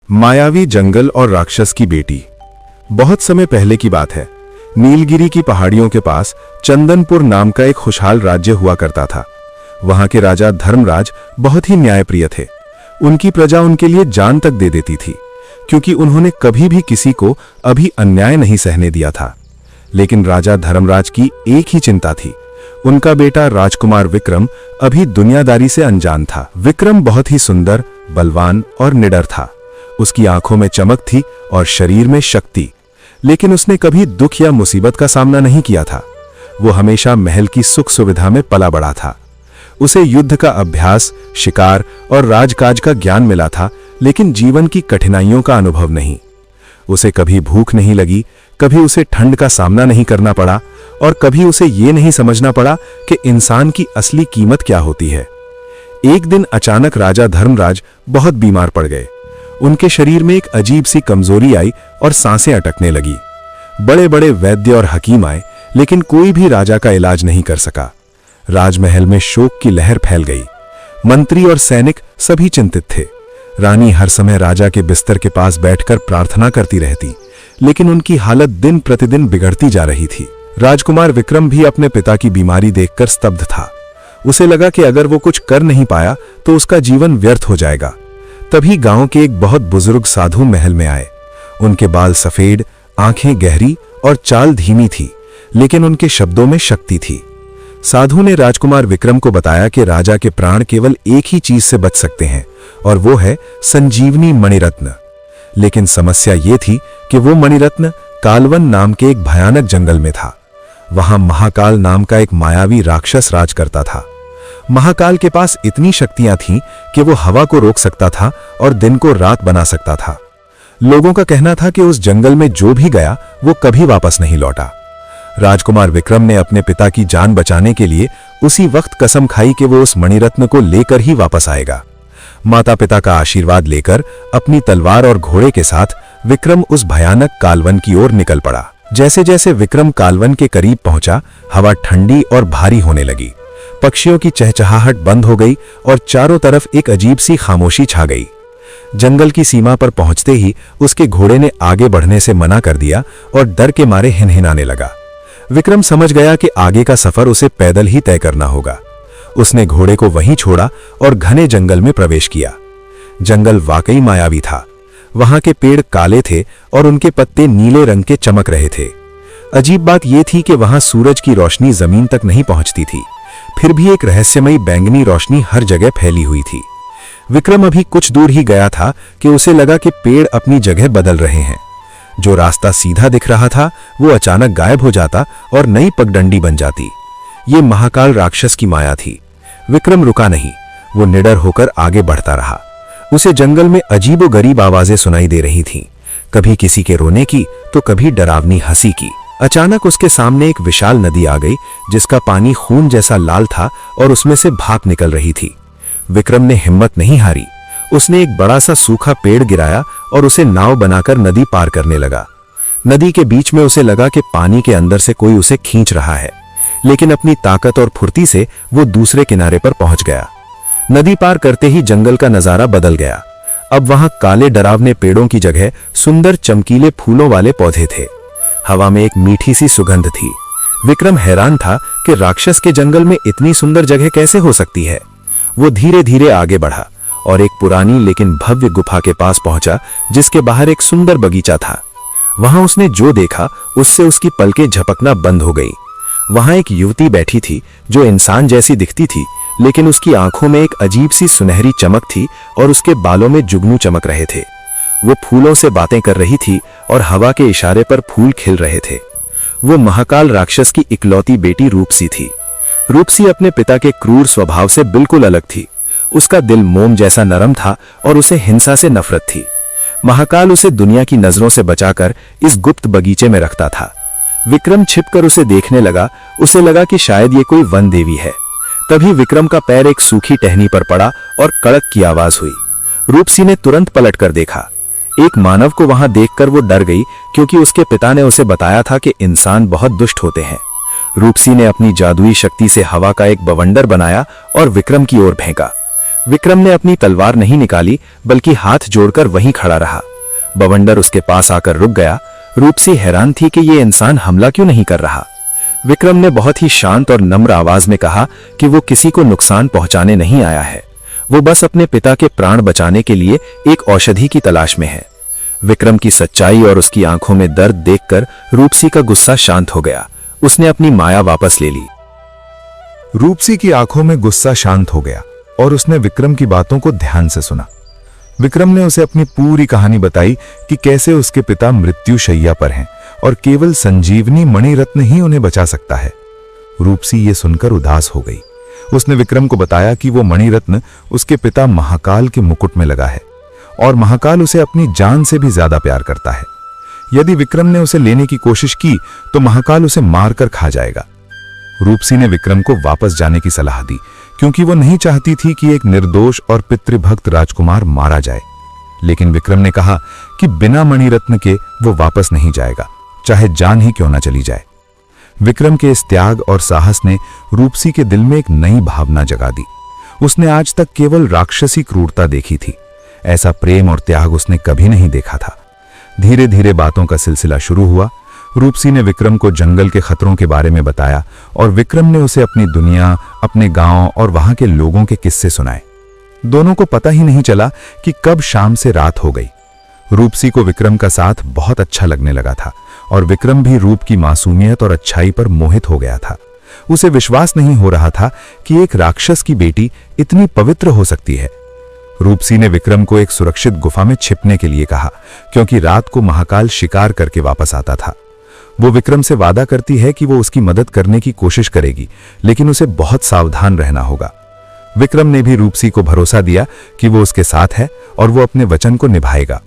मायावी जंगल और राक्षस की बेटी। बहुत समय पहले की बात है। नीलगिरी की पहाड़ियों के पास चंदनपुर नाम का एक खुशहाल राज्य हुआ करता था। वहां के राजा धर्मराज बहुत ही न्यायप्रिय थे। उनकी प्रजा उनके लिए जान तक दे देती थी, क्योंकि उन्होंने कभी भी किसी को अभी अन्याय नहीं सहने दिया था। लेकिन राजा धर्मराज की एक ही चिंता थी, उनका बेटा राजकुमार विक्रम अभी दुनियादारी से अनजान था। विक्रम बहुत ही सुंदर, बलवान और निडर था। उसकी आंखों में चमक थी और शरीर में शक्ति, लेकिन उसने कभी दुख या मुसीबत का सामना नहीं किया था। वो हमेशा महल की सुख सुविधा में पला बड़ा था। उसे युद्ध का अभ्यास, शिकार और राजकाज का ज्ञान मिला था, लेकिन जीवन की कठिनाइयों का अनुभव नहीं। उसे कभी भूख नहीं लगी, कभी उसे ठंड का सामना नहीं करना पड़ा और कभी उसे ये नहीं समझना पड़ा कि इंसान की असली कीमत क्या होती है। एक दिन अचानक राजा धर्मराज बहुत बीमार पड़ गए। उनके शरीर में एक अजीब सी कमजोरी आई और सांसें अटकने लगी। बड़े बड़े वैद्य और हकीम आए, लेकिन कोई भी राजा का इलाज नहीं कर सका। राजमहल में शोक की लहर फैल गई। मंत्री और सैनिक सभी चिंतित थे। रानी हर समय राजा के बिस्तर के पास बैठकर प्रार्थना करती रहती, लेकिन उनकी हालत दिन प्रतिदिन बिगड़ती जा रही थी। राजकुमार विक्रम भी अपने पिता की बीमारी देखकर स्तब्ध था। उसे लगा कि अगर वो कुछ कर नहीं पाया तो उसका जीवन व्यर्थ हो जाएगा। तभी गांव के एक बहुत बुजुर्ग साधु महल में आए। उनके बाल सफेद, आंखें गहरी और चाल धीमी थी, लेकिन उनके शब्दों में शक्ति थी। साधु ने राजकुमार विक्रम को बताया कि राजा के प्राण केवल एक ही चीज से बच सकते हैं, और वो है संजीवनी मणिरत्न। लेकिन समस्या ये थी कि वो मणिरत्न कालवन नाम के एक भयानक जंगल में था। वहां महाकाल नाम का एक मायावी राक्षस राज करता था। महाकाल के पास इतनी शक्तियां थीं कि वो हवा को रोक सकता था और दिन को रात बना सकता था। लोगों का कहना था कि उस जंगल में जो भी गया वो कभी वापस नहीं लौटा। राजकुमार विक्रम ने अपने पिता की जान बचाने के लिए उसी वक्त कसम खाई कि वो उस मणिरत्न को लेकर ही वापस आएगा। माता पिता का आशीर्वाद लेकर अपनी तलवार और घोड़े के साथ विक्रम उस भयानक कालवन की ओर निकल पड़ा। जैसे जैसे विक्रम कालवन के करीब पहुंचा, हवा ठंडी और भारी होने लगी। पक्षियों की चहचहाहट बंद हो गई और चारों तरफ एक अजीब सी खामोशी छा गई। जंगल की सीमा पर पहुंचते ही उसके घोड़े ने आगे बढ़ने से मना कर दिया और डर के मारे हिनहिनाने लगा। विक्रम समझ गया कि आगे का सफर उसे पैदल ही तय करना होगा। उसने घोड़े को वहीं छोड़ा और घने जंगल में प्रवेश किया। जंगल वाकई मायावी था। वहां के पेड़ काले थे और उनके पत्ते नीले रंग के चमक रहे थे। अजीब बात यह थी कि वहां सूरज की रोशनी जमीन तक नहीं पहुंचती थी, फिर भी एक रहस्यमयी बैंगनी रोशनी हर जगह फैली हुई थी। विक्रम अभी कुछ दूर ही गया था कि उसे लगा कि पेड़ अपनी जगह बदल रहे हैं। जो रास्ता सीधा दिख रहा था वो अचानक गायब हो जाता और नई पगडंडी बन जाती। ये महाकाल राक्षस की माया थी। विक्रम रुका नहीं, वो निडर होकर आगे बढ़ता रहा। उसे जंगल में अजीबोगरीब आवाजें सुनाई दे रही थीं, कभी किसी के रोने की तो कभी डरावनी हंसी की। अचानक उसके सामने एक विशाल नदी आ गई, जिसका पानी खून जैसा लाल था और उसमें से भाप निकल रही थी। विक्रम ने हिम्मत नहीं हारी। उसने एक बड़ा सा सूखा पेड़ गिराया और उसे नाव बनाकर नदी पार करने लगा। नदी के बीच में उसे लगा कि पानी के अंदर से कोई उसे खींच रहा है, लेकिन अपनी ताकत और फुर्ती से वो दूसरे किनारे पर पहुंच गया। नदी पार करते ही जंगल का नजारा बदल गया। अब वहां काले डरावने पेड़ों की जगह सुंदर चमकीले फूलों वाले पौधे थे। हवा में एक मीठी सी सुगंध थी। विक्रम हैरान था कि राक्षस के जंगल में इतनी सुंदर जगह कैसे हो सकती है। वो धीरे धीरे आगे बढ़ा और एक पुरानी लेकिन भव्य गुफा के पास पहुंचा, जिसके बाहर एक सुंदर बगीचा था। वहां उसने जो देखा उससे उसकी पलकें झपकना बंद हो गई। वहां एक युवती बैठी थी जो इंसान जैसी दिखती थी, लेकिन उसकी आंखों में एक अजीब सी सुनहरी चमक थी और उसके बालों में जुगनू चमक रहे थे। वो फूलों से बातें कर रही थी और हवा के इशारे पर फूल खिल रहे थे। वो महाकाल राक्षस की इकलौती बेटी रूपसी थी। रूपसी अपने पिता के क्रूर स्वभाव से बिल्कुल अलग थी। उसका दिल मोम जैसा नरम था और उसे हिंसा से नफरत थी। महाकाल उसे दुनिया की नजरों से बचाकर इस गुप्त बगीचे में रखता था। विक्रम छिपकर उसे देखने लगा। उसे लगा कि शायद ये कोई वन देवी है। तभी विक्रम का पैर एक सूखी टहनी पर पड़ा और कड़क की आवाज हुई। रूपसी ने तुरंत पलटकर देखा। एक मानव को वहां देखकर वो डर गई, क्योंकि उसके पिता ने उसे बताया था कि इंसान बहुत दुष्ट होते हैं। रूपसी ने अपनी जादुई शक्ति से हवा का एक बवंडर बनाया और विक्रम की ओर फेंका। विक्रम ने अपनी तलवार नहीं निकाली, बल्कि हाथ जोड़कर वहीं खड़ा रहा। बवंडर उसके पास आकर रुक गया। रूपसी हैरान थी कि ये इंसान हमला क्यों नहीं कर रहा। विक्रम ने बहुत ही शांत और नम्र आवाज में कहा कि वो किसी को नुकसान पहुंचाने नहीं आया है, वो बस अपने पिता के प्राण बचाने के लिए एक औषधि की तलाश में है। विक्रम की सच्चाई और उसकी आंखों में दर्द देखकर रूपसी का गुस्सा शांत हो गया। उसने अपनी माया वापस ले ली। रूपसी की आंखों में गुस्सा शांत हो गया और उसने विक्रम की बातों को ध्यान से सुना। विक्रम ने उसे अपनी पूरी कहानी बताई कि कैसे उसके पिता मृत्यु शैया पर हैं और केवल संजीवनी मणिरत्न ही उन्हें बचा सकता है। रूपसी ये सुनकर उदास हो गई। उसने विक्रम को बताया कि वो मणिरत्न उसके पिता महाकाल के मुकुट में लगा है और महाकाल उसे अपनी जान से भी ज्यादा प्यार करता है। यदि विक्रम ने उसे लेने की कोशिश की तो महाकाल उसे मारकर खा जाएगा। रूपसी ने विक्रम को वापस जाने की सलाह दी, क्योंकि वो नहीं चाहती थी कि एक निर्दोष और पितृभक्त राजकुमार मारा जाए। लेकिन विक्रम ने कहा कि बिना मणिरत्न के वो वापस नहीं जाएगा, चाहे जान ही क्यों ना चली जाए। विक्रम के इस त्याग और साहस ने रूपसी के दिल में एक नई भावना जगा दी। उसने आज तक केवल राक्षसी क्रूरता देखी थी, ऐसा प्रेम और त्याग उसने कभी नहीं देखा था। धीरे धीरे बातों का सिलसिला शुरू हुआ। रूपसी ने विक्रम को जंगल के खतरों के बारे में बताया और विक्रम ने उसे अपनी दुनिया, अपने गांव और वहां के लोगों के किस्से सुनाए। दोनों को पता ही नहीं चला कि कब शाम से रात हो गई। रूपसी को विक्रम का साथ बहुत अच्छा लगने लगा था और विक्रम भी रूप की मासूमियत और अच्छाई पर मोहित हो गया था। उसे विश्वास नहीं हो रहा था कि एक राक्षस की बेटी इतनी पवित्र हो सकती है। रूपसी ने विक्रम को एक सुरक्षित गुफा में छिपने के लिए कहा, क्योंकि रात को महाकाल शिकार करके वापस आता था। वो विक्रम से वादा करती है कि वो उसकी मदद करने की कोशिश करेगी, लेकिन उसे बहुत सावधान रहना होगा। विक्रम ने भी रूपसी को भरोसा दिया कि वो उसके साथ है और वो अपने वचन को निभाएगा।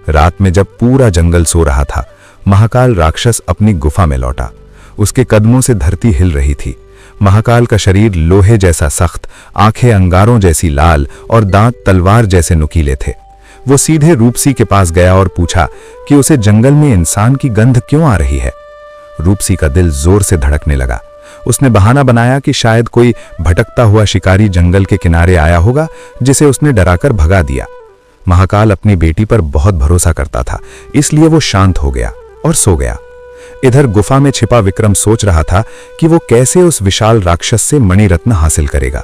रात में जब पूरा जंगल सो रहा था, महाकाल राक्षस अपनी गुफा में लौटा। उसके कदमों से धरती हिल रही थी। महाकाल का शरीर लोहे जैसा सख्त, आंखें अंगारों जैसी लाल और दांत तलवार जैसे नुकीले थे। वो सीधे रूपसी के पास गया और पूछा कि उसे जंगल में इंसान की गंध क्यों आ रही है। रूपसी का दिल जोर से धड़कने लगा। उसने बहाना बनाया कि शायद कोई भटकता हुआ शिकारी जंगल के किनारे आया होगा, जिसे उसने डराकर भगा दिया। महाकाल अपनी बेटी पर बहुत भरोसा करता था, इसलिए वो शांत हो गया और सो गया। इधर गुफा में छिपा विक्रम सोच रहा था कि वो कैसे उस विशाल राक्षस से मणिरत्न हासिल करेगा।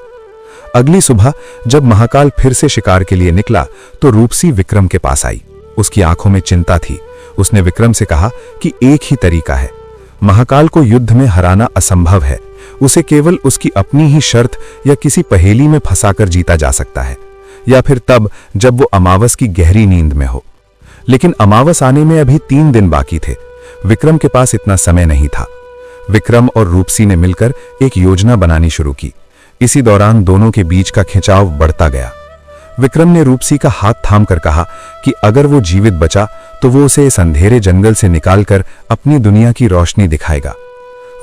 अगली सुबह जब महाकाल फिर से शिकार के लिए निकला तो रूपसी विक्रम के पास आई। उसकी आंखों में चिंता थी। उसने विक्रम से कहा कि एक ही तरीका है, महाकाल को युद्ध में हराना असंभव है। उसे केवल उसकी अपनी ही शर्त या किसी पहेली में फंसाकर जीता जा सकता है, या फिर तब जब वो अमावस की गहरी नींद में हो। लेकिन अमावस आने में अभी 3 दिन बाकी थे। विक्रम के पास इतना समय नहीं था। विक्रम और रूपसी ने मिलकर एक योजना बनानी शुरू की। इसी दौरान दोनों के बीच का खिंचाव बढ़ता गया। विक्रम ने रूपसी का हाथ थामकर कहा कि अगर वो जीवित बचा तो वो उसे इस अंधेरे जंगल से निकालकर अपनी दुनिया की रोशनी दिखाएगा।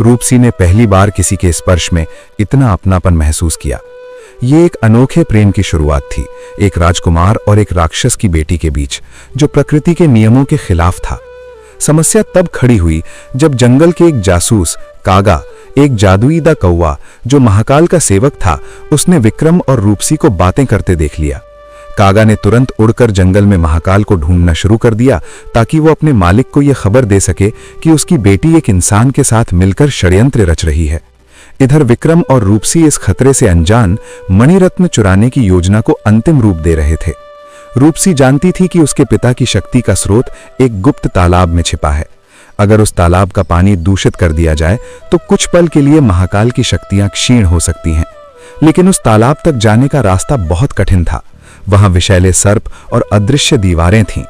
रूपसी ने पहली बार किसी के स्पर्श में इतना अपनापन महसूस किया। ये एक अनोखे प्रेम की शुरुआत थी, एक राजकुमार और एक राक्षस की बेटी के बीच, जो प्रकृति के नियमों के खिलाफ था। समस्या तब खड़ी हुई जब जंगल के एक जासूस कागा, एक जादुईदा कौवा जो महाकाल का सेवक था, उसने विक्रम और रूपसी को बातें करते देख लिया। कागा ने तुरंत उड़कर जंगल में महाकाल को ढूंढना शुरू कर दिया, ताकि वो अपने मालिक को यह खबर दे सके कि उसकी बेटी एक इंसान के साथ मिलकर षड्यंत्र रच रही है। इधर विक्रम और रूपसी इस खतरे से अनजान मणिरत्न चुराने की योजना को अंतिम रूप दे रहे थे। रूपसी जानती थी कि उसके पिता की शक्ति का स्रोत एक गुप्त तालाब में छिपा है। अगर उस तालाब का पानी दूषित कर दिया जाए तो कुछ पल के लिए महाकाल की शक्तियां क्षीण हो सकती हैं, लेकिन उस तालाब तक जाने का रास्ता बहुत कठिन था। वहां विषैले सर्प और अदृश्य दीवारें थीं।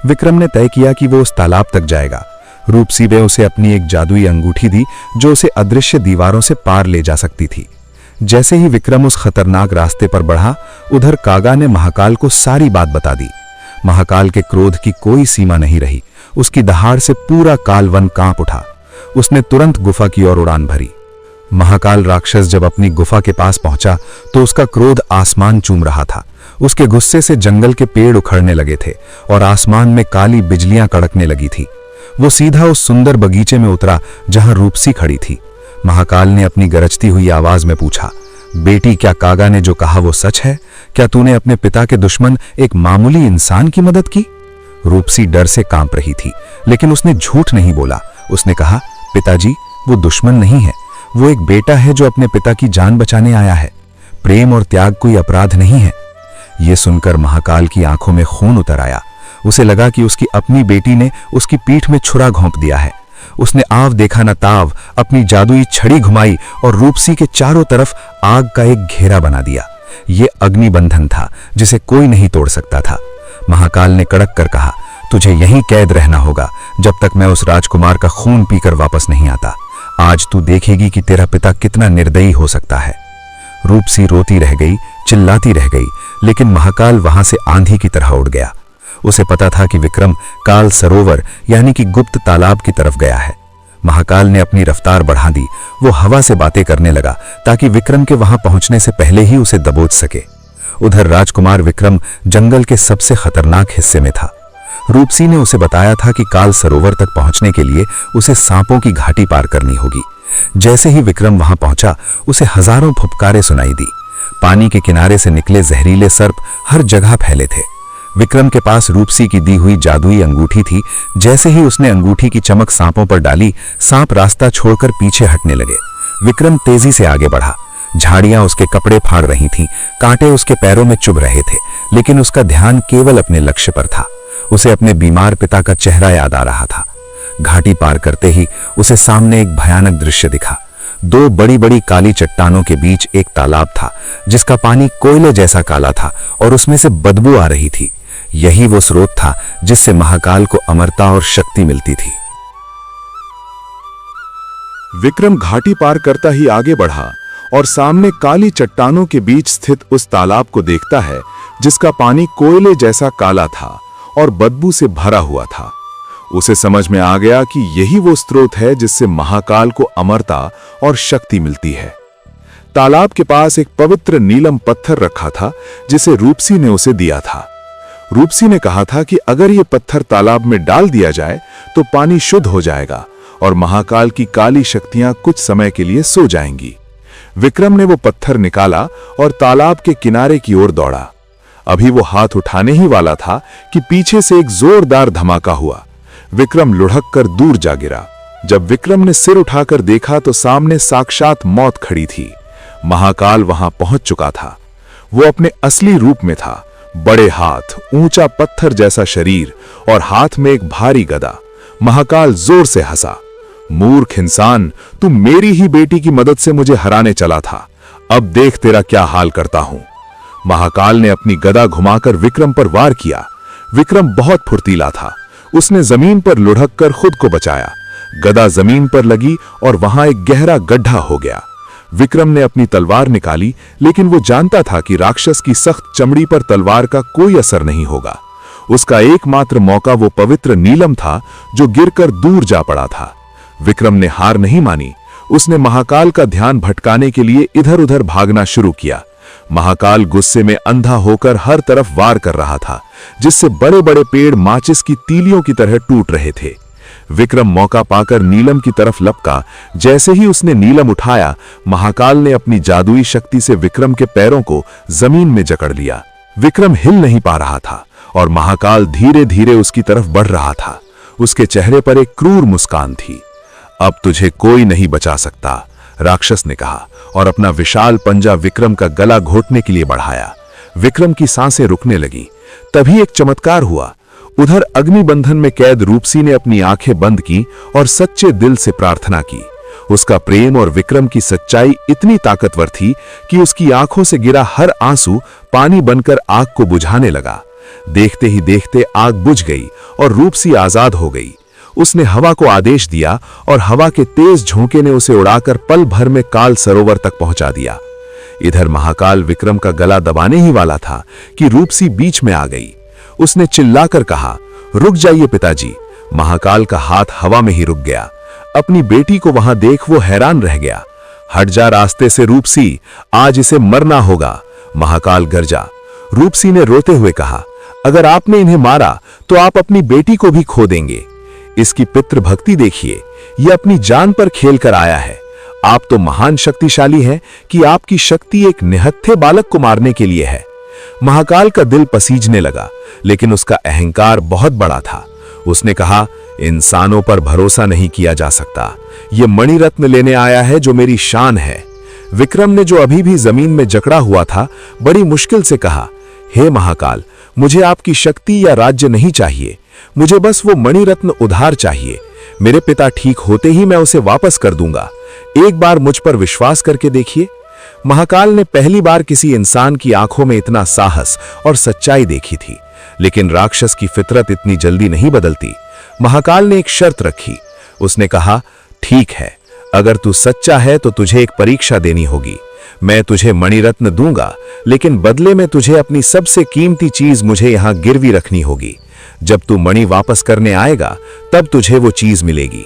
विक्रम ने तय किया कि वो उस तालाब तक जाएगा। रूपसी ने उसे अपनी एक जादुई अंगूठी दी, जो उसे अदृश्य दीवारों से पार ले जा सकती थी। जैसे ही विक्रम उस खतरनाक रास्ते पर बढ़ा, उधर कागा ने महाकाल को सारी बात बता दी। महाकाल के क्रोध की कोई सीमा नहीं रही। उसकी दहाड़ से पूरा कालवन कांप उठा। उसने तुरंत गुफा की ओर उड़ान भरी। महाकाल राक्षस जब अपनी गुफा के पास पहुंचा तो उसका क्रोध आसमान चूम रहा था। उसके गुस्से से जंगल के पेड़ उखड़ने लगे थे और आसमान में काली बिजलियां कड़कने लगी थी। वो सीधा उस सुंदर बगीचे में उतरा जहां रूपसी खड़ी थी। महाकाल ने अपनी गरजती हुई आवाज में पूछा, बेटी, क्या कागा ने जो कहा वो सच है? क्या तूने अपने पिता के दुश्मन एक मामूली इंसान की मदद की? रूपसी डर से कांप रही थी, लेकिन उसने झूठ नहीं बोला। उसने कहा, पिताजी, वो दुश्मन नहीं है, वो एक बेटा है जो अपने पिता की जान बचाने आया है। प्रेम और त्याग कोई अपराध नहीं है। यह सुनकर महाकाल की आंखों में खून उतर आया। उसे लगा कि उसकी अपनी बेटी ने उसकी पीठ में छुरा घोंप दिया है। उसने आव देखा न ताव अपनी जादुई छड़ी घुमाई और रूपसी के चारों तरफ आग का एक घेरा बना दिया। यह अग्निबंधन था जिसे कोई नहीं तोड़ सकता था। महाकाल ने कड़क कर कहा, तुझे यहीं कैद रहना होगा जब तक मैं उस राजकुमार का खून पीकर वापस नहीं आता। आज तू देखेगी कि तेरा पिता कितना निर्दयी हो सकता है। रूपसी रोती रह गई, चिल्लाती रह गई, लेकिन महाकाल वहां से आंधी की तरह उड़ गया। उसे पता था कि विक्रम काल सरोवर यानी कि गुप्त तालाब की तरफ गया है। महाकाल ने अपनी रफ्तार बढ़ा दी। वो हवा से बातें करने लगा ताकि विक्रम के वहां पहुंचने से पहले ही उसे दबोच सके। उधर राजकुमार विक्रम जंगल के सबसे खतरनाक हिस्से में था। रूपसी ने उसे बताया था कि काल सरोवर तक पहुंचने के लिए उसे सांपों की घाटी पार करनी होगी। जैसे ही विक्रम वहां पहुंचा, उसे हजारों फुफकारें सुनाई दी। पानी के किनारे से निकले जहरीले सर्प हर जगह फैले थे। विक्रम के पास रूपसी की दी हुई जादुई अंगूठी थी। जैसे ही उसने अंगूठी की चमक सांपों पर डाली, सांप रास्ता छोड़कर पीछे हटने लगे। विक्रम तेजी से आगे बढ़ा। झाड़ियां उसके कपड़े फाड़ रही थीं, कांटे उसके पैरों में चुभ रहे थे, लेकिन उसका ध्यान केवल अपने लक्ष्य पर था। उसे अपने बीमार पिता का चेहरा याद आ रहा था। घाटी पार करते ही उसे सामने एक भयानक दृश्य दिखा। दो बड़ी बड़ी काली चट्टानों के बीच एक तालाब था जिसका पानी कोयले जैसा काला था और उसमें से बदबू आ रही थी। यही वो स्रोत था जिससे महाकाल को अमरता और शक्ति मिलती थी। विक्रम घाटी पार करता ही आगे बढ़ा और सामने काली चट्टानों के बीच स्थित उस तालाब को देखता है जिसका पानी कोयले जैसा काला था और बदबू से भरा हुआ था। उसे समझ में आ गया कि यही वो स्रोत है जिससे महाकाल को अमरता और शक्ति मिलती है। तालाब के पास एक पवित्र नीलम पत्थर रखा था जिसे रूपसी ने उसे दिया था। रूपसी ने कहा था कि अगर ये पत्थर तालाब में डाल दिया जाए तो पानी शुद्ध हो जाएगा और महाकाल की काली शक्तियां कुछ समय के लिए सो जाएंगी। विक्रम ने वो पत्थर निकाला और तालाब के किनारे की ओर दौड़ा। अभी वो हाथ उठाने ही वाला था कि पीछे से एक जोरदार धमाका हुआ। विक्रम लुढ़क कर दूर जा गिरा। जब विक्रम ने सिर उठाकर देखा तो सामने साक्षात मौत खड़ी थी। महाकाल वहां पहुंच चुका था। वो अपने असली रूप में था। बड़े हाथ, ऊंचा पत्थर जैसा शरीर और हाथ में एक भारी गदा। महाकाल जोर से हंसा। मूर्ख इंसान, तू मेरी ही बेटी की मदद से मुझे हराने चला था। अब देख तेरा क्या हाल करता हूं। महाकाल ने अपनी गदा घुमाकर विक्रम पर वार किया। विक्रम बहुत फुर्तीला था। उसने जमीन पर लुढ़क कर खुद को बचाया। गदा जमीन पर लगी और वहां एक गहरा गड्ढा हो गया। विक्रम ने अपनी तलवार निकाली, लेकिन वो जानता था कि राक्षस की सख्त चमड़ी पर तलवार का कोई असर नहीं होगा। उसका एकमात्र मौका वो पवित्र नीलम था जो गिरकर दूर जा पड़ा था। विक्रम ने हार नहीं मानी। उसने महाकाल का ध्यान भटकाने के लिए इधर उधर भागना शुरू किया। महाकाल गुस्से में अंधा होकर हर तरफ वार कर रहा था, जिससे बड़े बड़े पेड़ माचिस की तीलियों की तरह टूट रहे थे। विक्रम मौका पाकर नीलम की तरफ लपका। जैसे ही उसने नीलम उठाया, महाकाल ने अपनी जादुई शक्ति से विक्रम के पैरों को जमीन में जकड़ लिया। विक्रम हिल नहीं पा रहा था और महाकाल धीरे धीरे उसकी तरफ बढ़ रहा था। उसके चेहरे पर एक क्रूर मुस्कान थी। अब तुझे कोई नहीं बचा सकता, राक्षस ने कहा और अपना विशाल पंजा विक्रम का गला घोटने के लिए बढ़ाया। विक्रम की सांसें रुकने लगी। तभी एक चमत्कार हुआ। उधर अग्निबंधन में कैद रूपसी ने अपनी आंखें बंद की और सच्चे दिल से प्रार्थना की। उसका प्रेम और विक्रम की सच्चाई इतनी ताकतवर थी कि उसकी आंखों से गिरा हर आंसू पानी बनकर आग को बुझाने लगा। देखते ही देखते आग बुझ गई और रूपसी आजाद हो गई। उसने हवा को आदेश दिया और हवा के तेज झोंके ने उसे उड़ाकर पल भर में काल सरोवर तक पहुंचा दिया। इधर महाकाल विक्रम का गला दबाने ही वाला था कि रूपसी बीच में आ गई। उसने चिल्लाकर कहा, रुक जाइए पिताजी। महाकाल का हाथ हवा में ही रुक गया। अपनी बेटी को वहां देख वो हैरान रह गया। हट जा रास्ते से रूपसी, आज इसे मरना होगा, महाकाल गरजा। रूपसी ने रोते हुए कहा, अगर आपने इन्हें मारा तो आप अपनी बेटी को भी खो देंगे। इसकी पितृभक्ति देखिए, यह अपनी जान पर खेल कर आया है। आप तो महान शक्तिशाली हैं कि आपकी शक्ति एक निहत्थे बालक को मारने के लिए है। महाकाल का दिल पसीजने लगा, लेकिन उसका अहंकार बहुत बड़ा था। उसने कहा, इंसानों पर भरोसा नहीं किया जा सकता। यह मणिरत्न लेने आया है जो मेरी शान है। विक्रम ने, जो अभी भी जमीन में जकड़ा हुआ था, बड़ी मुश्किल से कहा, हे महाकाल, मुझे आपकी शक्ति या राज्य नहीं चाहिए। मुझे बस वो मणिरत्न उधार चाहिए। मेरे पिता ठीक होते ही मैं उसे वापस कर दूंगा। एक बार मुझ पर विश्वास करके देखिए। महाकाल ने पहली बार किसी इंसान की आंखों में इतना साहस और सच्चाई देखी थी, लेकिन राक्षस की फितरत इतनी जल्दी नहीं बदलती। महाकाल ने एक शर्त रखी। उसने कहा, ठीक है, अगर तू सच्चा है तो तुझे एक परीक्षा देनी होगी। मैं तुझे मणिरत्न दूंगा, लेकिन बदले में तुझे अपनी सबसे कीमती चीज मुझे यहां गिरवी रखनी होगी। जब तू मणि वापस करने आएगा तब तुझे वो चीज मिलेगी।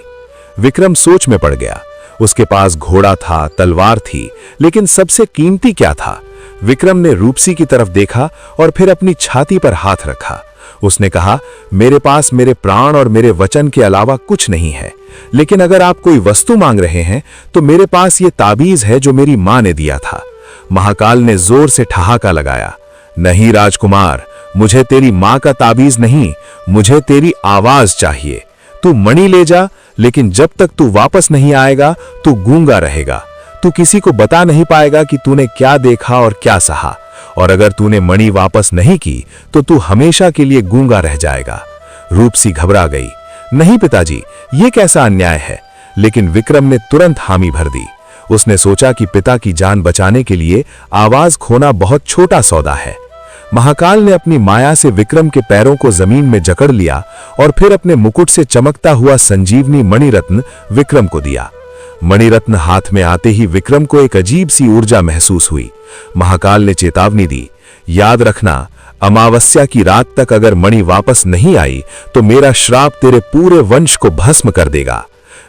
विक्रम सोच में पड़ गया। उसके पास घोड़ा था, तलवार थी, लेकिन सबसे कीमती क्या था? विक्रम ने रूपसी की तरफ देखा और फिर अपनी छाती पर हाथ रखा। उसने कहा, मेरे पास मेरे प्राण और मेरे वचन के अलावा कुछ नहीं है, लेकिन अगर आप कोई वस्तु मांग रहे हैं तो मेरे पास ये ताबीज है जो मेरी मां ने दिया था। महाकाल ने जोर से ठहाका लगाया, नहीं राजकुमार, मुझे तेरी मां का ताबीज नहीं, मुझे तेरी आवाज चाहिए। तू मणि ले जा, लेकिन जब तक तू वापस नहीं आएगा तू गूंगा रहेगा। तू किसी को बता नहीं पाएगा कि तूने क्या देखा और क्या सहा, और अगर तूने मणि वापस नहीं की तो तू हमेशा के लिए गूंगा रह जाएगा। रूपसी घबरा गई। नहीं पिताजी, ये कैसा अन्याय है? लेकिन विक्रम ने तुरंत हामी भर दी। उसने सोचा कि पिता की जान बचाने के लिए आवाज खोना बहुत छोटा सौदा है। महाकाल ने अपनी माया से विक्रम के पैरों को जमीन में जकड़ लिया और फिर अपने मुकुट से चमकता हुआ संजीवनी मणिरत्न विक्रम को दिया। मणिरत्न हाथ में आते ही विक्रम को एक अजीब सी ऊर्जा महसूस हुई। महाकाल ने चेतावनी दी, याद रखना, अमावस्या की रात तक अगर मणि वापस नहीं आई तो मेरा श्राप तेरे पूरे वंश को भस्म कर देगा।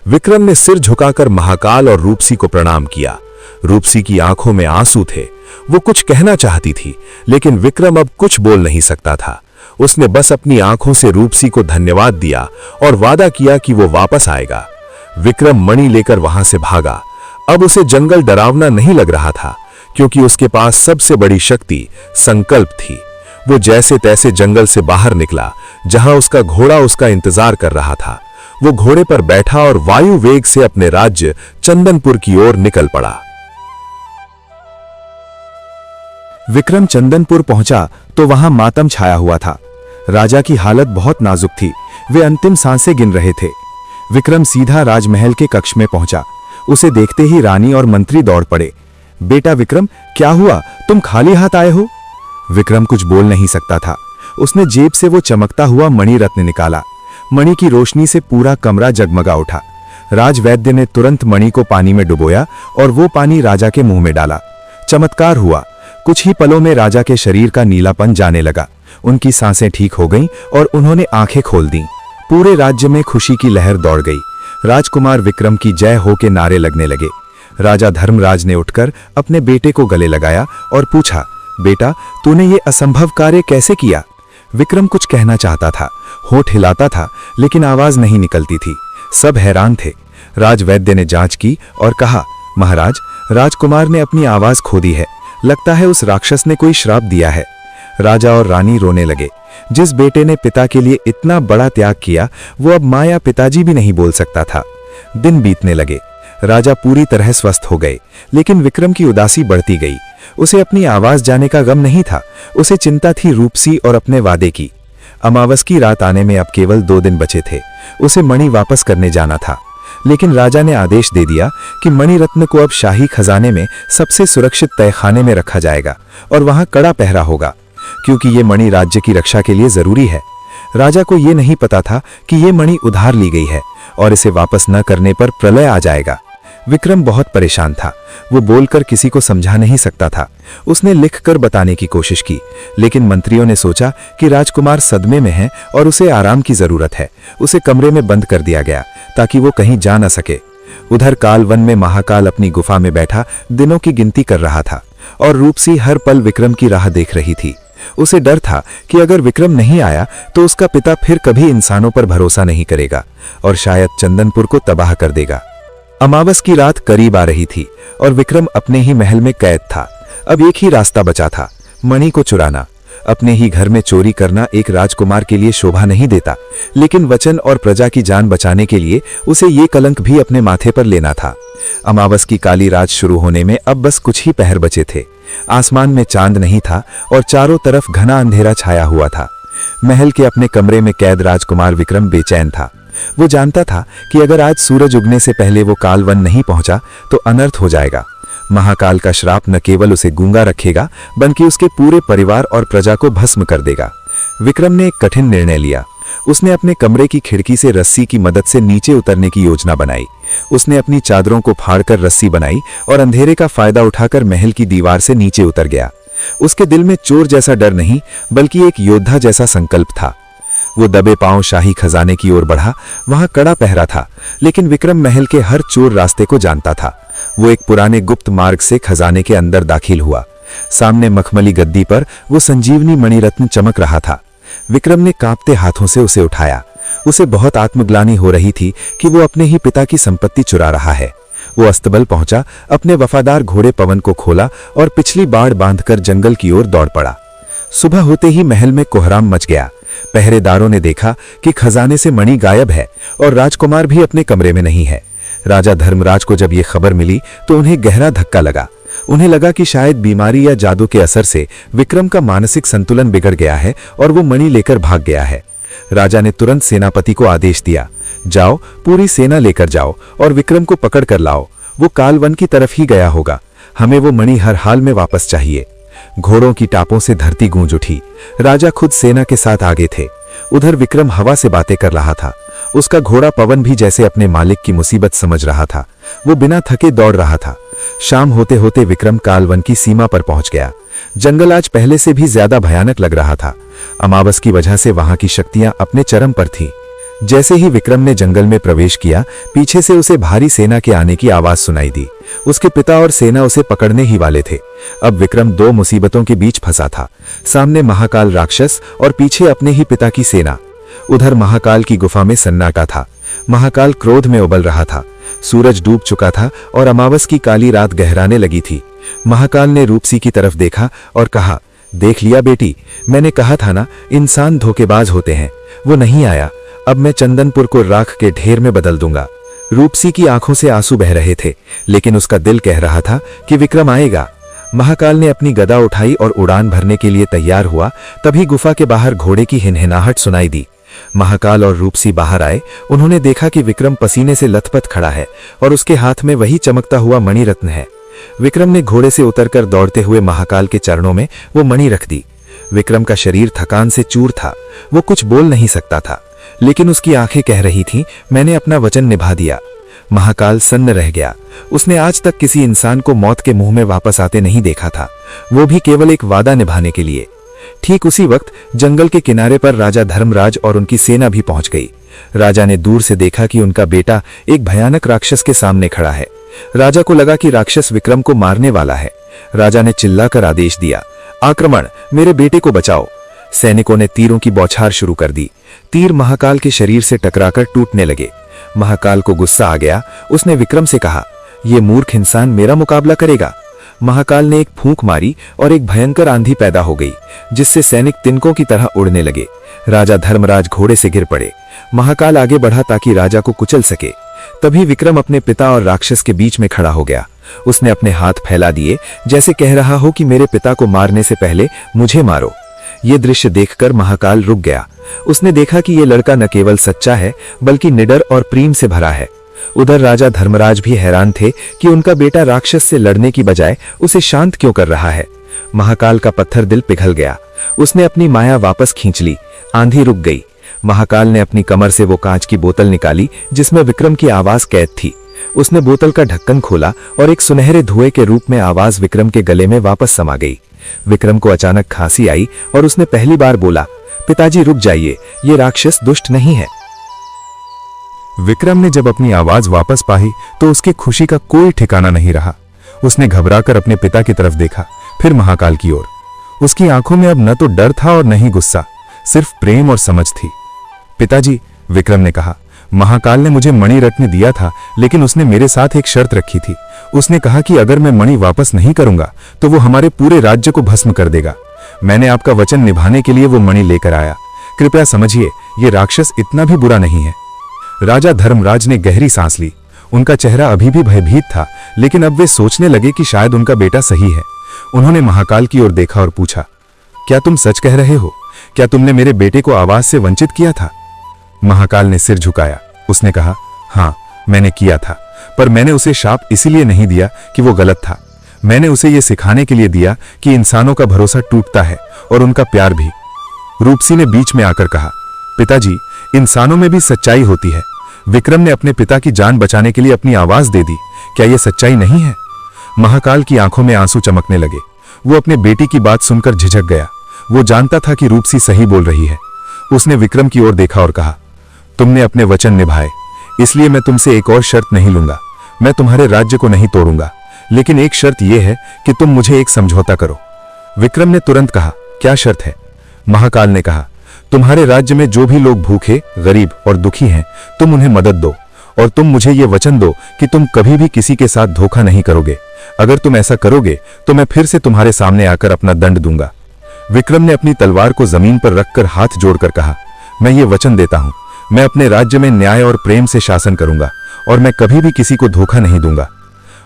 विक्रम ने सिर झुकाकर महाकाल और रूपसी को प्रणाम किया। रूपसी की आंखों में आंसू थे। वो कुछ कहना चाहती थी, लेकिन विक्रम अब कुछ बोल नहीं सकता था। उसने बस अपनी आंखों से रूपसी को धन्यवाद दिया और वादा किया कि वो वापस आएगा। विक्रम मणि लेकर वहां से भागा। अब उसे जंगल डरावना नहीं लग रहा था, क्योंकि उसके पास सबसे बड़ी शक्ति संकल्प थी। वो जैसे तैसे जंगल से बाहर निकला, जहां उसका घोड़ा उसका इंतजार कर रहा था। वो घोड़े पर बैठा और वायु वेग से अपने राज्य चंदनपुर की ओर निकल पड़ा। विक्रम चंदनपुर पहुंचा तो वहां मातम छाया हुआ था। राजा की हालत बहुत नाजुक थी। वे अंतिम सांसें गिन रहे थे। विक्रम सीधा राजमहल के कक्ष में पहुंचा। उसे देखते ही रानी और मंत्री दौड़ पड़े। बेटा विक्रम, क्या हुआ? तुम खाली हाथ आए हो? विक्रम कुछ बोल नहीं सकता था। उसने जेब से वो चमकता हुआ मणिरत्न निकाला। मणि की रोशनी से पूरा कमरा जगमगा उठा। राजवैद्य ने तुरंत मणि को पानी में डुबोया और वो पानी राजा के मुंह में डाला। चमत्कार हुआ। कुछ ही पलों में राजा के शरीर का नीलापन जाने लगा। उनकी सांसें ठीक हो गईं और उन्होंने आंखें खोल दी। पूरे राज्य में खुशी की लहर दौड़ गई। राजकुमार विक्रम की जय हो के नारे लगने लगे। राजा धर्मराज ने उठकर अपने बेटे को गले लगाया और पूछा, बेटा, तूने ये असंभव कार्य कैसे किया? विक्रम कुछ कहना चाहता था, होठ हिलाता था, लेकिन आवाज नहीं निकलती थी। सब हैरान थे। राजवैद्य ने जांच की और कहा, महाराज, राजकुमार ने अपनी आवाज खो दी है। लगता है उस राक्षस ने कोई श्राप दिया है। राजा और रानी रोने लगे। जिस बेटे ने पिता के लिए इतना बड़ा त्याग किया, वो अब मां या पिताजी भी नहीं बोल सकता था। दिन बीतने लगे। राजा पूरी तरह स्वस्थ हो गए, लेकिन विक्रम की उदासी बढ़ती गई। उसे अपनी आवाज जाने का गम नहीं था। उसे चिंता थी रूपसी और अपने वादे की। अमावस की रात आने में अब केवल 2 दिन बचे थे। उसे मणि वापस करने जाना था, लेकिन राजा ने आदेश दे दिया कि मणिरत्न को अब शाही खजाने में सबसे सुरक्षित तहखाने में रखा जाएगा और वहां कड़ा पहरा होगा, क्योंकि ये मणि राज्य की रक्षा के लिए जरूरी है। राजा को यह नहीं पता था कि ये मणि उधार ली गई है और इसे वापस न करने पर प्रलय आ जाएगा। विक्रम बहुत परेशान था। वो बोलकर किसी को समझा नहीं सकता था। उसने लिखकर बताने की कोशिश की, लेकिन मंत्रियों ने सोचा कि राजकुमार सदमे में है और उसे आराम की जरूरत है। उसे कमरे में बंद कर दिया गया ताकि वो कहीं जा न सके। उधर कालवन में महाकाल अपनी गुफा में बैठा दिनों की गिनती कर रहा था और रूपसी हर पल विक्रम की राह देख रही थी। उसे डर था कि अगर विक्रम नहीं आया तो उसका पिता फिर कभी इंसानों पर भरोसा नहीं करेगा और शायद चंदनपुर को तबाह कर देगा। अमावस की रात करीब आ रही थी और विक्रम अपने ही महल में कैद था। अब एक ही रास्ता बचा था, मणि को चुराना। अपने ही घर में चोरी करना एक राजकुमार के लिए शोभा नहीं देता, लेकिन वचन और प्रजा की जान बचाने के लिए उसे ये कलंक भी अपने माथे पर लेना था। अमावस की काली रात शुरू होने में अब बस कुछ ही पहर बचे थे। आसमान में चांद नहीं था और चारों तरफ घना अंधेरा छाया हुआ था। महल के अपने कमरे में कैद राजकुमार विक्रम बेचैन था। वो जानता था कि अगर आज सूरज उगने से पहले वो कालवन नहीं पहुंचा तो अनर्थ हो जाएगा। महाकाल का श्राप न केवल उसे गूंगा रखेगा बल्कि उसके पूरे परिवार और प्रजा को भस्म कर देगा। विक्रम ने एक कठिन निर्णय लिया। उसने अपने कमरे की खिड़की से रस्सी की मदद से नीचे उतरने की योजना बनाई। उसने अपनी चादरों को फाड़कर रस्सी बनाई और अंधेरे का फायदा उठाकर महल की दीवार से नीचे उतर गया। उसके दिल में चोर जैसा डर नहीं बल्कि एक योद्धा जैसा संकल्प था। वो दबे पांव शाही खजाने की ओर बढ़ा। वहां कड़ा पहरा था, लेकिन विक्रम महल के हर चोर रास्ते को जानता था। वो एक पुराने गुप्त मार्ग से खजाने के अंदर दाखिल हुआ। सामने मखमली गद्दी पर वो संजीवनी मणिरत्न चमक रहा था। विक्रम ने कांपते हाथों से उसे उठाया। उसे बहुत आत्मग्लानि हो रही थी कि वो अपने ही पिता की संपत्ति चुरा रहा है। वो अस्तबल पहुंचा, अपने वफादार घोड़े पवन को खोला और पिछली बाड़ बांधकर जंगल की ओर दौड़ पड़ा। सुबह होते ही महल में कोहराम मच गया। पहरेदारों ने देखा कि खजाने से मणि गायब है और राजकुमार भी अपने कमरे में नहीं है। राजा धर्मराज को जब ये खबर मिली तो उन्हें गहरा धक्का लगा। उन्हें लगा कि शायद बीमारी या जादू के असर से विक्रम का मानसिक संतुलन बिगड़ गया है और वो मणि लेकर भाग गया है। राजा ने तुरंत सेनापति को आदेश दिया, जाओ पूरी सेना लेकर जाओ और विक्रम को पकड़ कर लाओ। वो कालवन की तरफ ही गया होगा। हमें वो मणि हर हाल में वापस चाहिए। घोड़ों की टापों से धरती गूंज उठी। राजा खुद सेना के साथ आगे थे। उधर विक्रम हवा से बातें कर रहा था। उसका घोड़ा पवन भी जैसे अपने मालिक की मुसीबत समझ रहा था। वो बिना थके दौड़ रहा था। शाम होते होते विक्रम कालवन की सीमा पर पहुंच गया। जंगल आज पहले से भी ज्यादा भयानक लग रहा था। अमावस की वजह से वहां की शक्तियां अपने चरम पर थीं। जैसे ही विक्रम ने जंगल में प्रवेश किया, पीछे से उसे भारी सेना के आने की आवाज सुनाई दी। उसके पिता और सेना उसे पकड़ने ही वाले थे। अब विक्रम दो मुसीबतों के बीच फंसा था। सामने महाकाल राक्षस और पीछे अपने ही पिता की सेना। उधर महाकाल की गुफा में सन्नाटा था। महाकाल क्रोध में उबल रहा था। सूरज डूब चुका था और अमावस की काली रात गहराने लगी थी। महाकाल ने रूपसी की तरफ देखा और कहा, देख लिया बेटी, मैंने कहा था ना, इंसान धोखेबाज होते हैं। वो नहीं आया। अब मैं चंदनपुर को राख के ढेर में बदल दूंगा। रूपसी की आंखों से आंसू बह रहे थे, लेकिन उसका दिल कह रहा था कि विक्रम आएगा। महाकाल ने अपनी गदा उठाई और उड़ान भरने के लिए तैयार हुआ। तभी गुफा के बाहर घोड़े की हिनहिनाहट सुनाई दी। महाकाल और रूपसी बाहर आए। उन्होंने देखा कि विक्रम पसीने से लथपथ खड़ा है और उसके हाथ में वही चमकता हुआ मणिरत्न है। विक्रम ने घोड़े से उतरकर दौड़ते हुए महाकाल के चरणों में वो मणि रख दी। विक्रम का शरीर थकान से चूर था। वो कुछ बोल नहीं सकता था, लेकिन उसकी आंखें कह रही थीं, मैंने अपना वचन निभा दिया। महाकाल सन्न रह गया। उसने आज तक किसी इंसान को मौत के मुंह में वापस आते नहीं देखा था, वो भी केवल एक वादा निभाने के लिए। ठीक उसी वक्त जंगल के किनारे पर राजा धर्मराज और उनकी सेना भी पहुंच गई। राजा ने दूर से देखा कि उनका बेटा एक भयानक राक्षस के सामने खड़ा है। राजा को लगा कि राक्षस विक्रम को मारने वाला है। राजा ने चिल्लाकर आदेश दिया, आक्रमण, मेरे बेटे को बचाओ। सैनिकों ने तीरों की बौछार शुरू कर दी। तीर महाकाल के शरीर से टकराकर टूटने लगे। महाकाल को गुस्सा आ गया। उसने विक्रम से कहा, यह मूर्ख इंसान मेरा मुकाबला करेगा। महाकाल ने एक फूंक मारी और एक भयंकर आंधी पैदा हो गई, जिससे सैनिक तिनकों की तरह उड़ने लगे। राजा धर्मराज घोड़े से गिर पड़े। महाकाल आगे बढ़ा ताकि राजा को कुचल सके। तभी विक्रम अपने पिता और राक्षस के बीच में खड़ा हो गया। उसने अपने हाथ फैला दिए, जैसे कह रहा हो कि मेरे पिता को मारने से पहले मुझे मारो। ये दृश्य देखकर महाकाल रुक गया। उसने देखा कि यह लड़का न केवल सच्चा है बल्कि निडर और प्रेम से भरा है। उधर राजा धर्मराज भी हैरान थे कि उनका बेटा राक्षस से लड़ने की बजाय उसे शांत क्यों कर रहा है। महाकाल का पत्थर दिल पिघल गया। उसने अपनी माया वापस खींच ली। आंधी रुक गई। महाकाल ने अपनी कमर से वो कांच की बोतल निकाली जिसमें विक्रम की आवाज कैद थी। उसने बोतल का ढक्कन खोला और एक सुनहरे धुएं के रूप में आवाज विक्रम के गले में वापस समा गई। विक्रम को अचानक खांसी आई और उसने पहली बार बोला, पिताजी रुक जाइए, ये राक्षस दुष्ट नहीं है। विक्रम ने जब अपनी आवाज वापस पाई तो उसकी खुशी का कोई ठिकाना नहीं रहा। उसने घबराकर अपने पिता की तरफ देखा, फिर महाकाल की ओर। उसकी आंखों में अब न तो डर था और न ही गुस्सा, सिर्फ प्रेम और समझ थी। पिताजी, विक्रम ने कहा, महाकाल ने मुझे मणि रत्न दिया था, लेकिन उसने मेरे साथ एक शर्त रखी थी। उसने कहा कि अगर मैं मणि वापस नहीं करूंगा तो वो हमारे पूरे राज्य को भस्म कर देगा। मैंने आपका वचन निभाने के लिए वो मणि लेकर आया। कृपया समझिए, ये राक्षस इतना भी बुरा नहीं है। राजा धर्मराज ने गहरी सांस ली। उनका चेहरा अभी भी भयभीत था, लेकिन अब वे सोचने लगे कि शायद उनका बेटा सही है। उन्होंने महाकाल की ओर देखा और पूछा, क्या तुम सच कह रहे हो? क्या तुमने मेरे बेटे को आवाज से वंचित किया था? महाकाल ने सिर झुकाया। उसने कहा, हाँ, मैंने किया था, पर मैंने उसे शाप इसीलिए नहीं दिया कि वो गलत था। मैंने उसे ये सिखाने के लिए दिया कि इंसानों का भरोसा टूटता है और उनका प्यार भी। रूपसी ने बीच में आकर कहा, पिताजी, इंसानों में भी सच्चाई होती है। विक्रम ने अपने पिता की जान बचाने के लिए अपनी आवाज दे दी। क्या यह सच्चाई नहीं है? महाकाल की आंखों में आंसू चमकने लगे। वो अपने बेटी की बात सुनकर झिझक गया। वो जानता था कि रूपसी सही बोल रही है। उसने विक्रम की ओर देखा और कहा, तुमने अपने वचन निभाए, इसलिए मैं तुमसे एक और शर्त नहीं लूंगा। मैं तुम्हारे राज्य को नहीं तोड़ूंगा, लेकिन एक शर्त यह है कि तुम मुझे एक समझौता करो। विक्रम ने तुरंत कहा, क्या शर्त है? महाकाल ने कहा, तुम्हारे राज्य में जो भी लोग भूखे, गरीब और दुखी हैं, तुम उन्हें मदद दो, और तुम मुझे यह वचन दो कि तुम कभी भी किसी के साथ धोखा नहीं करोगे। अगर तुम ऐसा करोगे तो मैं फिर से तुम्हारे सामने आकर अपना दंड दूंगा। विक्रम ने अपनी तलवार को जमीन पर रखकर हाथ जोड़कर कहा, मैं ये वचन देता हूं, मैं अपने राज्य में न्याय और प्रेम से शासन करूंगा, और मैं कभी भी किसी को धोखा नहीं दूंगा।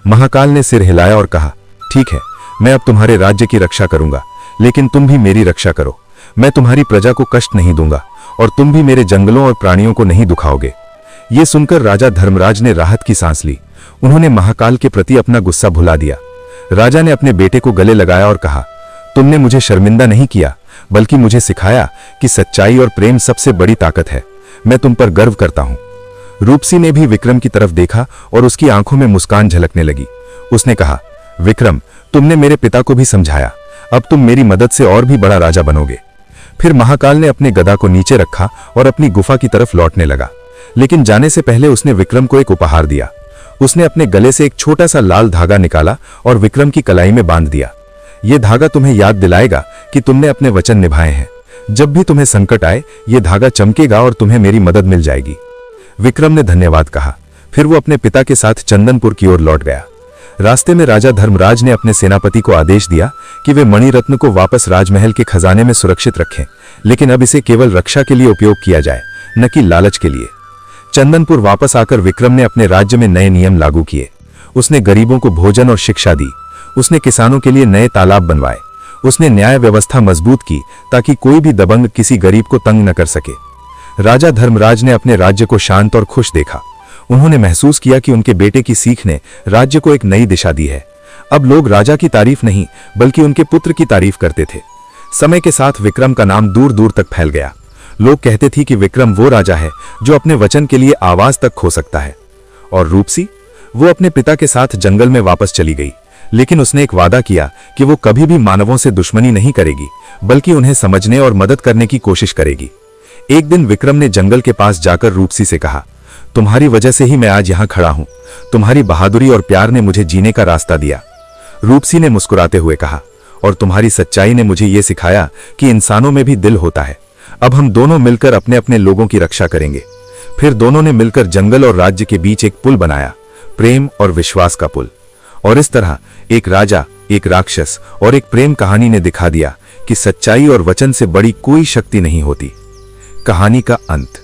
महाकाल ने सिर हिलाया और कहा, ठीक है, मैं अब तुम्हारे राज्य की रक्षा करूंगा, लेकिन तुम भी मेरी रक्षा करो। मैं तुम्हारी प्रजा को कष्ट नहीं दूंगा, और तुम भी मेरे जंगलों और प्राणियों को नहीं दुखाओगे। ये सुनकर राजा धर्मराज ने राहत की सांस ली। उन्होंने महाकाल के प्रति अपना गुस्सा भुला दिया। राजा ने अपने बेटे को गले लगाया और कहा, तुमने मुझे शर्मिंदा नहीं किया, बल्कि मुझे सिखाया कि सच्चाई और प्रेम सबसे बड़ी ताकत है। मैं तुम पर गर्व करता हूं। रूपसी ने भी विक्रम की तरफ देखा और उसकी आंखों में मुस्कान झलकने लगी। उसने कहा, विक्रम, तुमने मेरे पिता को भी समझाया, अब तुम मेरी मदद से और भी बड़ा राजा बनोगे। फिर महाकाल ने अपने गदा को नीचे रखा और अपनी गुफा की तरफ लौटने लगा, लेकिन जाने से पहले उसने विक्रम को एक उपहार दिया। उसने अपने गले से एक छोटा सा लाल धागा निकाला और विक्रम की कलाई में बांध दिया। यह धागा तुम्हें याद दिलाएगा कि तुमने अपने वचन निभाए हैं। जब भी तुम्हें संकट आए, यह धागा चमकेगा और तुम्हें मेरी मदद मिल जाएगी। विक्रम ने धन्यवाद कहा। फिर वो अपने पिता के साथ चंदनपुर की ओर लौट गया। रास्ते में राजा धर्मराज ने अपने सेनापति को आदेश दिया कि वे मणिरत्न को वापस राजमहल के खजाने में सुरक्षित रखें, लेकिन अब इसे केवल रक्षा के लिए उपयोग किया जाए, न कि लालच के लिए। चंदनपुर वापस आकर विक्रम ने अपने राज्य में नए नियम लागू किए। उसने गरीबों को भोजन और शिक्षा दी। उसने किसानों के लिए नए तालाब बनवाए। उसने न्याय व्यवस्था मजबूत की ताकि कोई भी दबंग किसी गरीब को तंग न कर सके। राजा धर्मराज ने अपने राज्य को शांत और खुश देखा। उन्होंने महसूस किया कि उनके बेटे की सीख ने राज्य को एक नई दिशा दी है। अब लोग राजा की तारीफ नहीं, बल्कि उनके पुत्र की तारीफ करते थे। समय के साथ विक्रम का नाम दूर दूर तक फैल गया। लोग कहते थे कि विक्रम वो राजा है जो अपने वचन के लिए आवाज तक खो सकता है। और रूपसी, वो अपने पिता के साथ जंगल में वापस चली गई, लेकिन उसने एक वादा किया कि वो कभी भी मानवों से दुश्मनी नहीं करेगी, बल्कि उन्हें समझने और मदद करने की कोशिश करेगी। एक दिन विक्रम ने जंगल के पास जाकर रूपसी से कहा, तुम्हारी वजह से ही मैं आज यहां खड़ा हूं। तुम्हारी बहादुरी और प्यार ने मुझे जीने का रास्ता दिया। रूपसी ने मुस्कुराते हुए कहा, और तुम्हारी सच्चाई ने मुझे यह सिखाया कि इंसानों में भी दिल होता है। अब हम दोनों मिलकर अपने अपने लोगों की रक्षा करेंगे। फिर दोनों ने मिलकर जंगल और राज्य के बीच एक पुल बनाया, प्रेम और विश्वास का पुल। और इस तरह एक राजा, एक राक्षस और एक प्रेम कहानी ने दिखा दिया कि सच्चाई और वचन से बड़ी कोई शक्ति नहीं होती। कहानी का अंत।